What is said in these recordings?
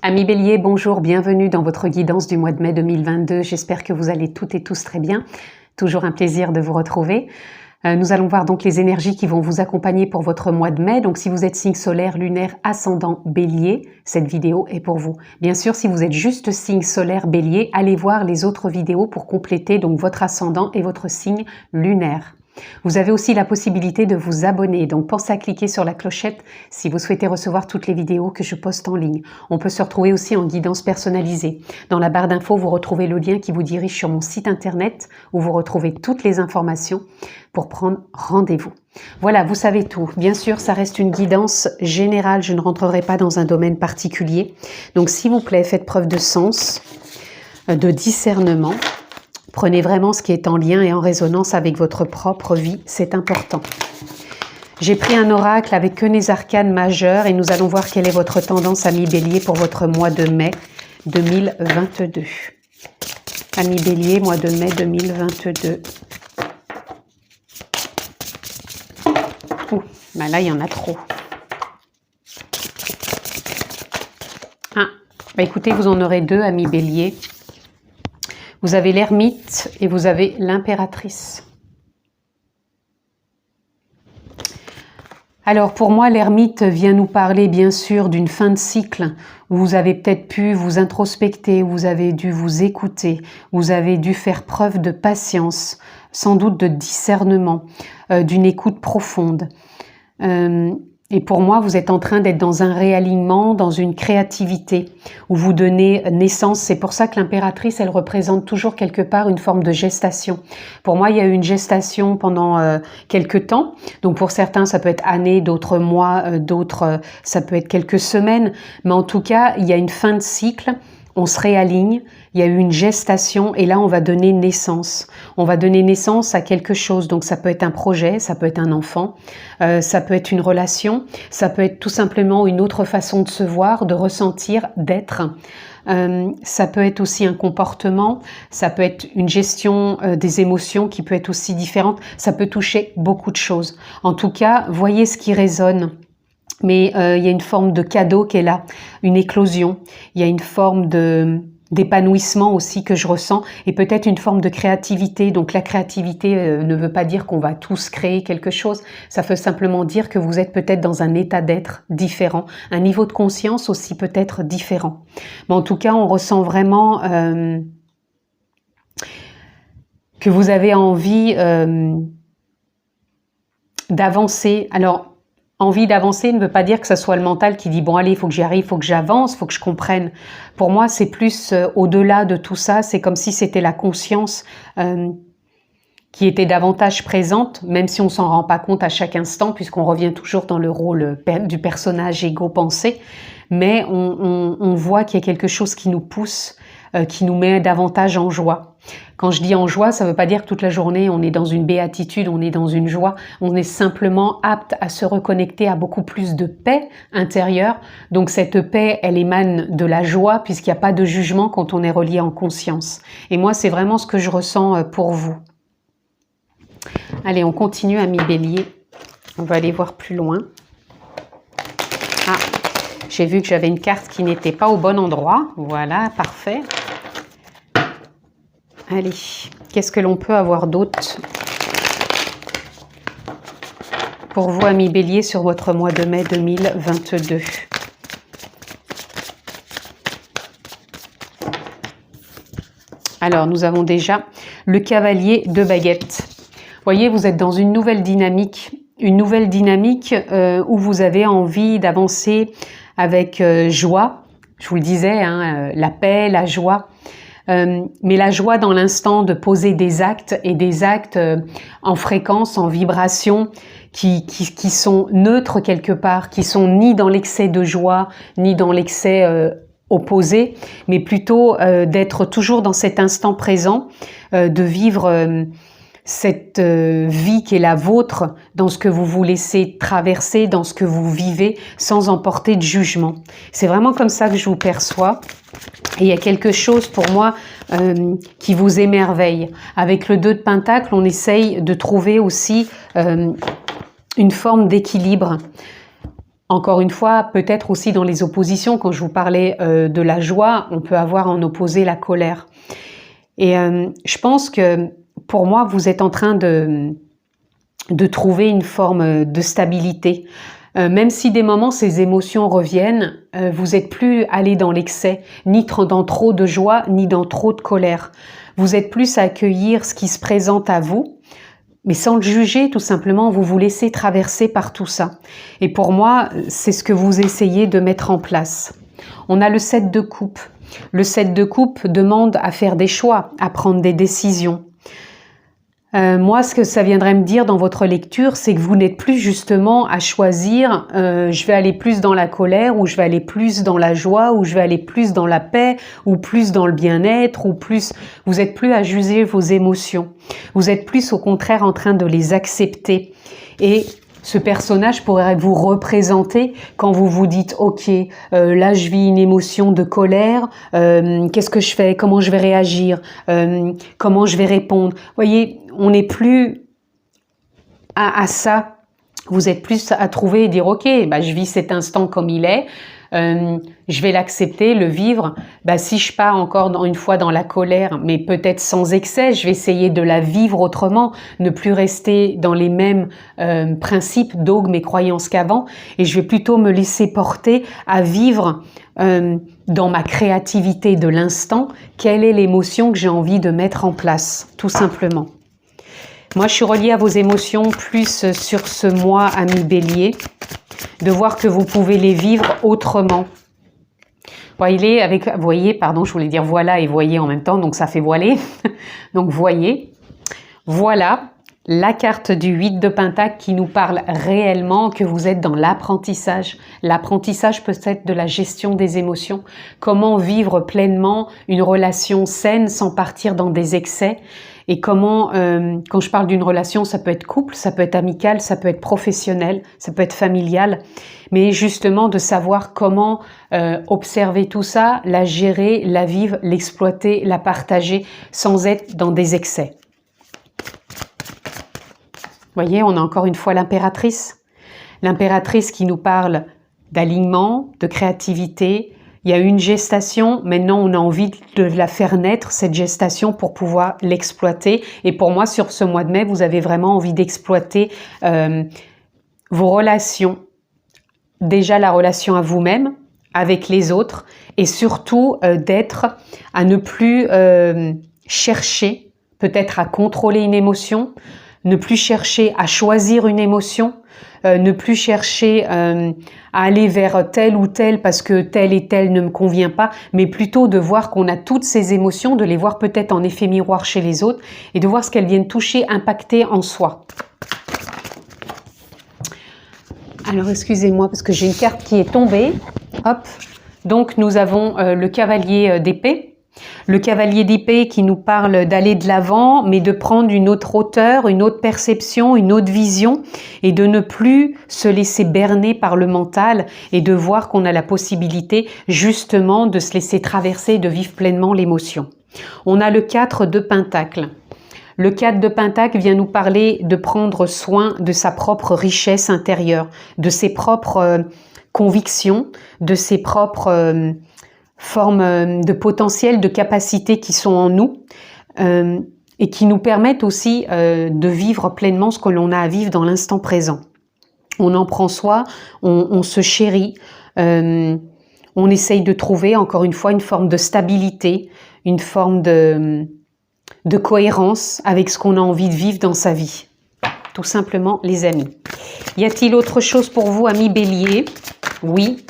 Amis Bélier, bonjour, bienvenue dans votre guidance du mois de mai 2022. J'espère que vous allez toutes et tous très bien. Toujours un plaisir de vous retrouver. Nous allons voir donc les énergies qui vont vous accompagner pour votre mois de mai. Donc si vous êtes signe solaire, lunaire, ascendant Bélier, cette vidéo est pour vous. Bien sûr, si vous êtes juste signe solaire Bélier, allez voir les autres vidéos pour compléter donc votre ascendant et votre signe lunaire. Vous avez aussi la possibilité de vous abonner, donc pensez à cliquer sur la clochette si vous souhaitez recevoir toutes les vidéos que je poste en ligne. On peut se retrouver aussi en guidance personnalisée. Dans la barre d'infos, vous retrouvez le lien qui vous dirige sur mon site internet où vous retrouvez toutes les informations pour prendre rendez-vous. Voilà, vous savez tout. Bien sûr, ça reste une guidance générale, je ne rentrerai pas dans un domaine particulier. Donc s'il vous plaît, faites preuve de sens, de discernement. Prenez vraiment ce qui est en lien et en résonance avec votre propre vie, c'est important. J'ai pris un oracle avec que des arcanes majeures et nous allons voir quelle est votre tendance, amis Bélier, pour votre mois de mai 2022. Amis Bélier, mois de mai 2022. Ouh, ben là, il y en a trop. Ah, ben écoutez, vous en aurez deux, amis Bélier. Vous avez l'ermite et vous avez l'impératrice. Alors pour moi, l'ermite vient nous parler bien sûr d'une fin de cycle où vous avez peut-être pu vous introspecter, vous avez dû vous écouter, vous avez dû faire preuve de patience, sans doute de discernement, d'une écoute profonde. Et pour moi, vous êtes en train d'être dans un réalignement, dans une créativité où vous donnez naissance. C'est pour ça que l'impératrice, elle représente toujours quelque part une forme de gestation. Pour moi, il y a eu une gestation pendant quelques temps. Donc pour certains, ça peut être années, d'autres mois, d'autres, ça peut être quelques semaines. Mais en tout cas, il y a une fin de cycle. On se réaligne, il y a eu une gestation et là on va donner naissance. On va donner naissance à quelque chose, donc ça peut être un projet, ça peut être un enfant, ça peut être une relation, ça peut être tout simplement une autre façon de se voir, de ressentir, d'être. Ça peut être aussi un comportement, ça peut être une gestion des émotions qui peut être aussi différente, ça peut toucher beaucoup de choses. En tout cas, voyez ce qui résonne. Mais il y a une forme de cadeau qui est là, une éclosion. Il y a une forme d'épanouissement aussi que je ressens et peut-être une forme de créativité. Donc la créativité ne veut pas dire qu'on va tous créer quelque chose. Ça veut simplement dire que vous êtes peut-être dans un état d'être différent, un niveau de conscience aussi peut-être différent. Mais en tout cas, on ressent vraiment que vous avez envie d'avancer. Alors, envie d'avancer ne veut pas dire que ce soit le mental qui dit « bon allez, il faut que j'y arrive, il faut que j'avance, il faut que je comprenne ». Pour moi, c'est plus au-delà de tout ça, c'est comme si c'était la conscience qui était davantage présente, même si on s'en rend pas compte à chaque instant, puisqu'on revient toujours dans le rôle du personnage égo-pensé, mais on voit qu'il y a quelque chose qui nous pousse, qui nous met davantage en joie. Quand je dis en joie, ça ne veut pas dire que toute la journée on est dans une béatitude, on est dans une joie, on est simplement apte à se reconnecter à beaucoup plus de paix intérieure. Donc cette paix, elle émane de la joie puisqu'il n'y a pas de jugement quand on est relié en conscience. Et moi, c'est vraiment ce que je ressens pour vous. Allez, on continue, amis Bélier. On va aller voir plus loin. Ah, j'ai vu que j'avais une carte qui n'était pas au bon endroit. Voilà, parfait. Allez, qu'est-ce que l'on peut avoir d'autre pour vous, amis Bélier, sur votre mois de mai 2022? Alors, nous avons déjà le cavalier de baguette. Voyez, vous êtes dans une nouvelle dynamique où vous avez envie d'avancer avec joie. Je vous le disais, hein, la paix, la joie. Mais la joie dans l'instant de poser des actes et des actes en fréquence, en vibration, qui sont neutres quelque part, qui sont ni dans l'excès de joie, ni dans l'excès opposé, mais plutôt d'être toujours dans cet instant présent, de vivre cette vie qui est la vôtre, dans ce que vous vous laissez traverser, dans ce que vous vivez, sans emporter de jugement. C'est vraiment comme ça que je vous perçois. Et il y a quelque chose pour moi qui vous émerveille. Avec le 2 de Pentacle, on essaye de trouver aussi une forme d'équilibre. Encore une fois, peut-être aussi dans les oppositions, quand je vous parlais de la joie, on peut avoir en opposé la colère. Et je pense que pour moi, vous êtes en train de trouver une forme de stabilité. Même si des moments ces émotions reviennent, vous n'êtes plus allé dans l'excès, ni dans trop de joie, ni dans trop de colère. Vous êtes plus à accueillir ce qui se présente à vous, mais sans le juger, tout simplement, vous vous laissez traverser par tout ça. Et pour moi, c'est ce que vous essayez de mettre en place. On a le 7 de coupe. Le 7 de coupe demande à faire des choix, à prendre des décisions. Moi, ce que ça viendrait me dire dans votre lecture, c'est que vous n'êtes plus justement à choisir je vais aller plus dans la colère, ou je vais aller plus dans la joie, ou je vais aller plus dans la paix, ou plus dans le bien-être, ou plus... Vous n'êtes plus à juger vos émotions. Vous êtes plus au contraire en train de les accepter. Et ce personnage pourrait vous représenter quand vous vous dites « Ok, là je vis une émotion de colère, qu'est-ce que je fais? Comment je vais réagir? Comment je vais répondre ?» Vous voyez, on n'est plus à ça. Vous êtes plus à trouver et dire « Ok, bah, je vis cet instant comme il est. Je vais l'accepter, le vivre. Bah, si je pars encore une fois dans la colère, mais peut-être sans excès, je vais essayer de la vivre autrement, ne plus rester dans les mêmes principes, dogmes et croyances qu'avant, et je vais plutôt me laisser porter à vivre dans ma créativité de l'instant, quelle est l'émotion que j'ai envie de mettre en place, tout simplement. Moi, je suis reliée à vos émotions plus sur ce mois, ami Bélier, de voir que vous pouvez les vivre autrement. Voyez, pardon, je voulais dire voilà et voyez en même temps, donc ça fait voiler. Donc voyez, voilà la carte du 8 de Pentacle qui nous parle réellement que vous êtes dans l'apprentissage. L'apprentissage peut être de la gestion des émotions. Comment vivre pleinement une relation saine sans partir dans des excès. Et comment, quand je parle d'une relation, ça peut être couple, ça peut être amical, ça peut être professionnel, ça peut être familial. Mais justement de savoir comment observer tout ça, la gérer, la vivre, l'exploiter, la partager sans être dans des excès. Vous voyez, on a encore une fois l'impératrice. L'impératrice qui nous parle d'alignement, de créativité. Il y a une gestation, maintenant on a envie de la faire naître, cette gestation, pour pouvoir l'exploiter. Et pour moi, sur ce mois de mai, vous avez vraiment envie d'exploiter vos relations. Déjà la relation à vous-même, avec les autres, et surtout d'être à ne plus chercher, peut-être à contrôler une émotion, ne plus chercher à choisir une émotion, ne plus chercher à aller vers tel ou tel parce que tel et tel ne me convient pas, mais plutôt de voir qu'on a toutes ces émotions, de les voir peut-être en effet miroir chez les autres et de voir ce qu'elles viennent toucher, impacter en soi. Alors excusez-moi parce que j'ai une carte qui est tombée. Hop. Donc nous avons le cavalier d'épée. Le cavalier d'épée qui nous parle d'aller de l'avant, mais de prendre une autre hauteur, une autre perception, une autre vision et de ne plus se laisser berner par le mental et de voir qu'on a la possibilité justement de se laisser traverser et de vivre pleinement l'émotion. On a le 4 de Pentacle. Le 4 de Pentacle vient nous parler de prendre soin de sa propre richesse intérieure, de ses propres convictions, de ses propres formes de potentiel, de capacités qui sont en nous et qui nous permettent aussi de vivre pleinement ce que l'on a à vivre dans l'instant présent. On en prend soin, on se chérit, on essaye de trouver encore une fois une forme de stabilité, une forme de cohérence avec ce qu'on a envie de vivre dans sa vie. Tout simplement, les amis. Y a-t-il autre chose pour vous, amis Bélier? Oui.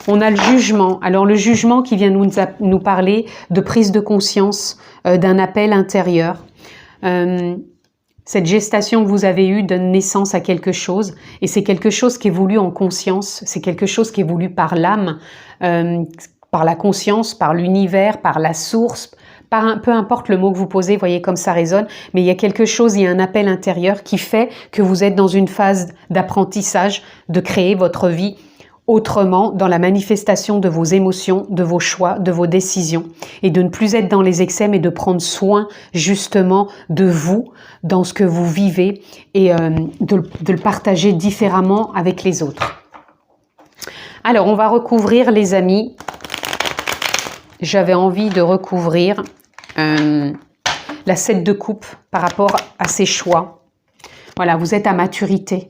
On a le jugement. Alors le jugement qui vient nous parler de prise de conscience, d'un appel intérieur. Cette gestation que vous avez eue donne naissance à quelque chose et c'est quelque chose qui est voulu en conscience, c'est quelque chose qui est voulu par l'âme, par la conscience, par l'univers, par la source, peu importe le mot que vous posez, voyez comme ça résonne, mais il y a quelque chose, il y a un appel intérieur qui fait que vous êtes dans une phase d'apprentissage, de créer votre vie autrement dans la manifestation de vos émotions, de vos choix, de vos décisions et de ne plus être dans les excès mais de prendre soin justement de vous dans ce que vous vivez et de le partager différemment avec les autres. Alors, on va recouvrir, les amis. J'avais envie de recouvrir la 7 de coupe par rapport à ces choix. Voilà, vous êtes à maturité.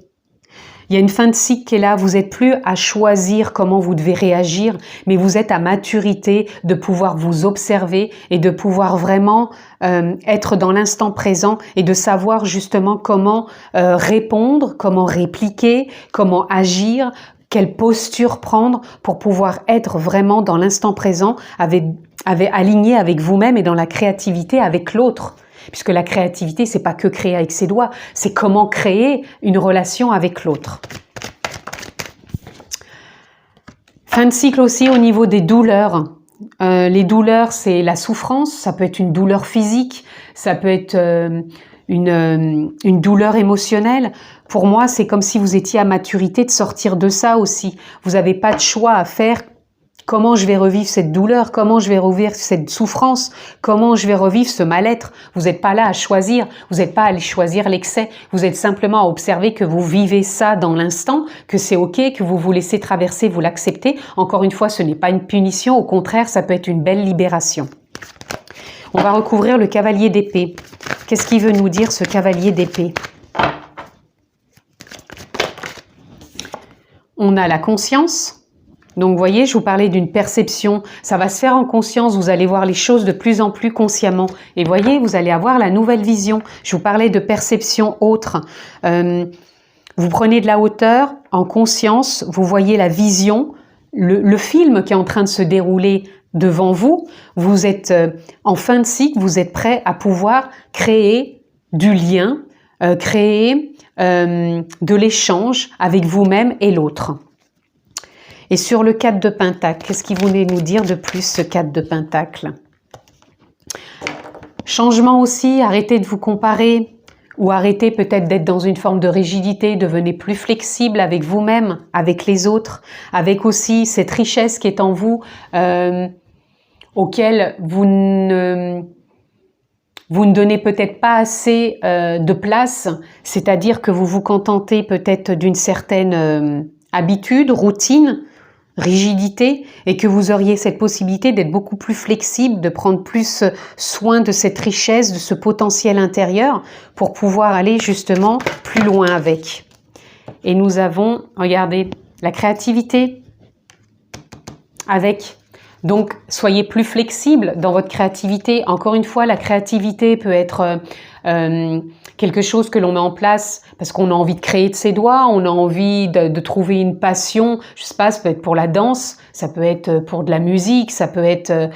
Il y a une fin de cycle qui est là, vous n'êtes plus à choisir comment vous devez réagir, mais vous êtes à maturité de pouvoir vous observer et de pouvoir vraiment être dans l'instant présent et de savoir justement comment répondre, comment répliquer, comment agir, quelle posture prendre pour pouvoir être vraiment dans l'instant présent, aligné avec vous-même et dans la créativité avec l'autre. Puisque la créativité, c'est pas que créer avec ses doigts, c'est comment créer une relation avec l'autre. Fin de cycle aussi au niveau des douleurs. Les douleurs, c'est la souffrance, ça peut être une douleur physique, ça peut être une douleur émotionnelle. Pour moi, c'est comme si vous étiez à maturité de sortir de ça aussi. Vous n'avez pas de choix à faire. Comment je vais revivre cette douleur? Comment je vais revivre cette souffrance? Comment je vais revivre ce mal-être? Vous n'êtes pas là à choisir, vous n'êtes pas à aller choisir l'excès, vous êtes simplement à observer que vous vivez ça dans l'instant, que c'est ok, que vous vous laissez traverser, vous l'acceptez. Encore une fois, ce n'est pas une punition, au contraire, ça peut être une belle libération. On va recouvrir le cavalier d'épée. Qu'est-ce qu'il veut nous dire, ce cavalier d'épée? On a la conscience. Donc, vous voyez, je vous parlais d'une perception. Ça va se faire en conscience. Vous allez voir les choses de plus en plus consciemment. Et voyez, vous allez avoir la nouvelle vision. Je vous parlais de perception autre. Vous prenez de la hauteur en conscience. Vous voyez la vision, le film qui est en train de se dérouler devant vous. Vous êtes en fin de cycle. Vous êtes prêt à pouvoir créer du lien, créer de l'échange avec vous-même et l'autre. Et sur le 4 de Pentacle, qu'est-ce qu'il voulait nous dire de plus, ce 4 de Pentacle? Changement aussi, arrêtez de vous comparer ou arrêtez peut-être d'être dans une forme de rigidité, devenez plus flexible avec vous-même, avec les autres, avec aussi cette richesse qui est en vous, auquel vous ne donnez peut-être pas assez de place, c'est-à-dire que vous vous contentez peut-être d'une certaine habitude, routine, rigidité, et que vous auriez cette possibilité d'être beaucoup plus flexible, de prendre plus soin de cette richesse, de ce potentiel intérieur pour pouvoir aller justement plus loin avec. Et nous avons, regardez, la créativité avec. Donc, soyez plus flexible dans votre créativité. Encore une fois, la créativité peut être quelque chose que l'on met en place parce qu'on a envie de créer de ses doigts, on a envie de trouver une passion. Je sais pas, ça peut être pour la danse, ça peut être pour de la musique, ça peut être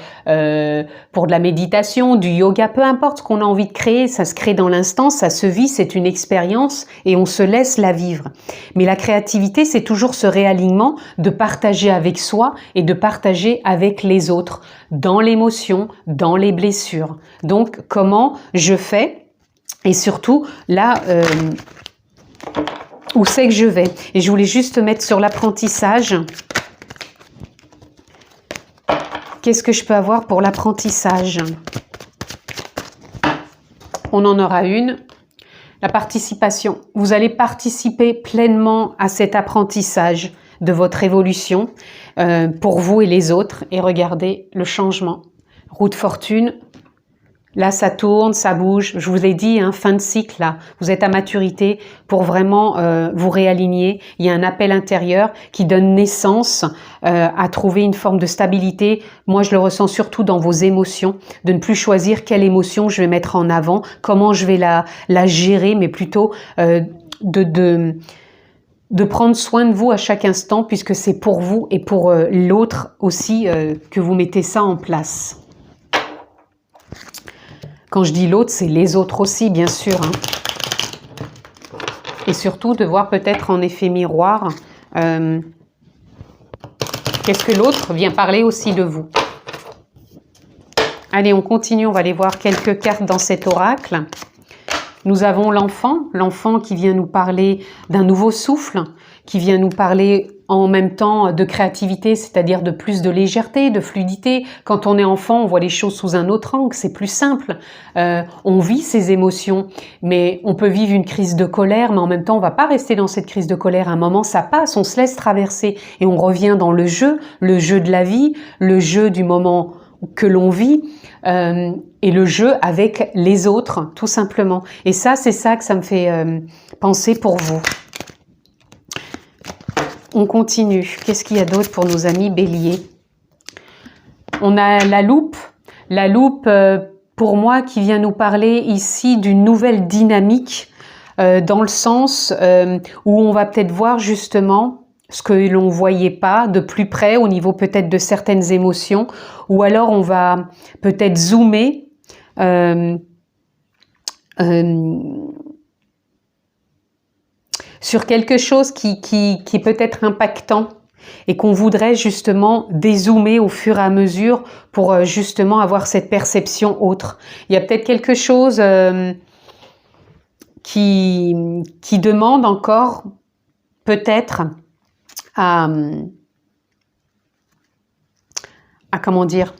pour de la méditation, du yoga, peu importe ce qu'on a envie de créer, ça se crée dans l'instant, ça se vit, c'est une expérience et on se laisse la vivre. Mais la créativité, c'est toujours ce réalignement de partager avec soi et de partager avec les autres, dans l'émotion, dans les blessures. Donc, comment je fais? Et surtout, là, où c'est que je vais? Et je voulais juste mettre sur l'apprentissage. Qu'est-ce que je peux avoir pour l'apprentissage? On en aura une. La participation. Vous allez participer pleinement à cet apprentissage de votre évolution pour vous et les autres. Et regardez le changement. Roue de fortune. Là, ça tourne, ça bouge. Je vous ai dit, hein, fin de cycle, là. Vous êtes à maturité pour vraiment vous réaligner. Il y a un appel intérieur qui donne naissance à trouver une forme de stabilité. Moi, je le ressens surtout dans vos émotions, de ne plus choisir quelle émotion je vais mettre en avant, comment je vais la gérer, mais plutôt de prendre soin de vous à chaque instant, puisque c'est pour vous et pour l'autre aussi que vous mettez ça en place. Quand je dis l'autre, c'est les autres aussi, bien sûr. Hein. Et surtout, de voir peut-être en effet miroir, qu'est-ce que l'autre vient parler aussi de vous. Allez, on continue, on va aller voir quelques cartes dans cet oracle. Nous avons l'enfant qui vient nous parler d'un nouveau souffle, qui vient nous parler en même temps de créativité, c'est-à-dire de plus de légèreté, de fluidité. Quand on est enfant, on voit les choses sous un autre angle, c'est plus simple. On vit ses émotions, mais on peut vivre une crise de colère, mais en même temps, on va pas rester dans cette crise de colère. À un moment, ça passe, on se laisse traverser et on revient dans le jeu de la vie, le jeu du moment que l'on vit, et le jeu avec les autres, tout simplement. Et ça, c'est ça que ça me fait penser pour vous. On continue. Qu'est-ce qu'il y a d'autre pour nos amis béliers? On a la loupe. La loupe, pour moi, qui vient nous parler ici d'une nouvelle dynamique, dans le sens où on va peut-être voir justement ce que l'on ne voyait pas de plus près au niveau peut-être de certaines émotions, ou alors on va peut-être zoomer sur quelque chose qui est peut-être impactant et qu'on voudrait justement dézoomer au fur et à mesure pour justement avoir cette perception autre. Il y a peut-être quelque chose qui demande encore peut-être à comment dire,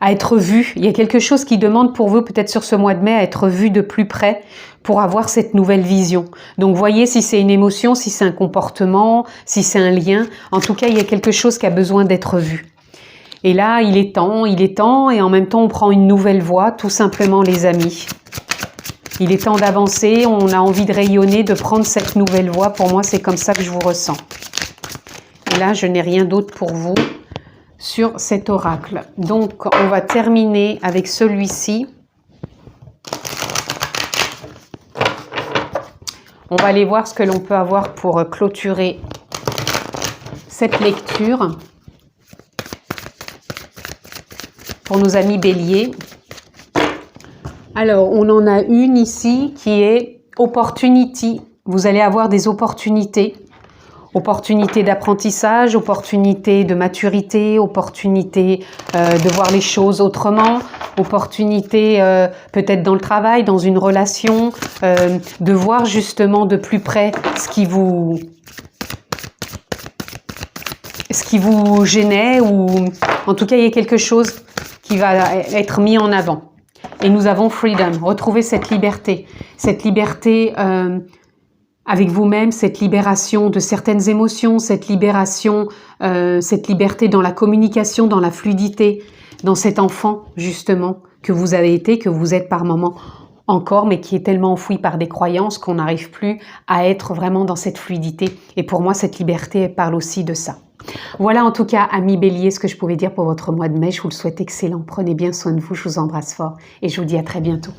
à être vu. Il y a quelque chose qui demande pour vous, peut-être sur ce mois de mai, à être vu de plus près pour avoir cette nouvelle vision. Donc, voyez si c'est une émotion, si c'est un comportement, si c'est un lien. En tout cas, il y a quelque chose qui a besoin d'être vu. Et là, il est temps, et en même temps, on prend une nouvelle voie, tout simplement, les amis. Il est temps d'avancer, on a envie de rayonner, de prendre cette nouvelle voie. Pour moi, c'est comme ça que je vous ressens. Et là, je n'ai rien d'autre pour vous sur cet oracle. Donc, on va terminer avec celui-ci. On va aller voir ce que l'on peut avoir pour clôturer cette lecture. Pour nos amis béliers. Alors, on en a une ici qui est opportunity. Vous allez avoir des opportunités. Opportunité d'apprentissage, opportunité de maturité, opportunité de voir les choses autrement, opportunité peut-être dans le travail, dans une relation, de voir justement de plus près ce qui vous gênait, ou en tout cas il y a quelque chose qui va être mis en avant. Et nous avons freedom, retrouver cette liberté avec vous-même, cette libération de certaines émotions, cette liberté dans la communication, dans la fluidité, dans cet enfant, justement, que vous avez été, que vous êtes par moments encore, mais qui est tellement enfoui par des croyances qu'on n'arrive plus à être vraiment dans cette fluidité. Et pour moi, cette liberté, elle parle aussi de ça. Voilà en tout cas, amis béliers, ce que je pouvais dire pour votre mois de mai. Je vous le souhaite excellent. Prenez bien soin de vous, je vous embrasse fort et je vous dis à très bientôt.